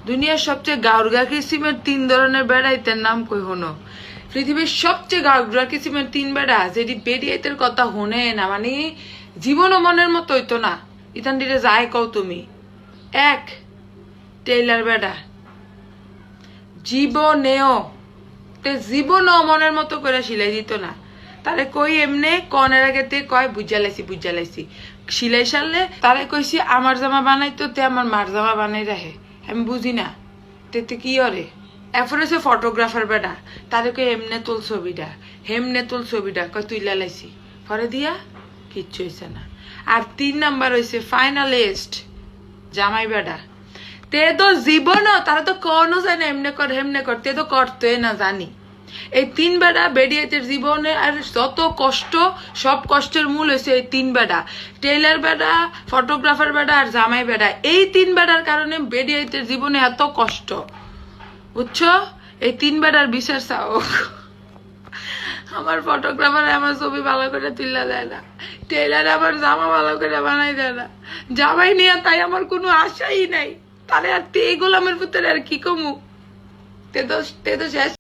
দুনিয়ার সবচেয়ে গাউরগা কিসিমের 3 ধরনের বেড়াইতের নাম কই হনো? পৃথিবীর সবচেয়ে গাউরগা কিসিমের 3 বেড়া যেটি বেড়াইতের কথা হনে না, মানে জীবন ও মনের মতো হইতো না। ইতান দিলে যায় কও তুমি। 1, টেইলার বেড়া। জীবনেও জীবনও মনের মতো করে সিলাই দিত না। তারে কই এমনে কনের আগেতে কয় বুঝা লাইছি সিলাই সারলে তারে কইছি আমার জামা বানাইতো তে আমার মার জামা বানাই রাখে, আমি বুঝি না তেতে কি করে। এরপরে হচ্ছে ফটোগ্রাফার বেটা, তারে কই এমনে তুল ছবিটা, হেমনে তুল ছবিটা, কয় তুইলা লাইছি, পরে দিয়া কিচ্ছু হয়েছে না। আর 3 নাম্বার হয়েছে ফাইনালিস্ট জামাই বেটা। তে তো জীবনও তারা তো কোনো জানে এমনে কর হেমনে কর, তে তো করতে না জানি। এই 3 বেড়া বেডিয়াতের জীবনে আর যত কষ্ট, সব কষ্টের মূল হয়েছে এই 3 বেড়া, টেইলার বেড়া, ফটোগ্রাফার বেড়া আর জামাই বেড়া। এই 3 বেড়ার কারণে বেডিয়াতের জীবনে এত কষ্ট, বুঝছো? এই 3 বেড়ার বিচার চাও। আমার ফটোগ্রাফার আমার ছবি ভালো করে তুলে দেয় না, টেইলার আমার জামা ভালো করে বানাই দেয় না, জামাই নিয়ে তাই আমার কোনো আশাই নাই। তাহলে আর তে গোলামের ভিতরে আর কি কমু? তে তো শেষ।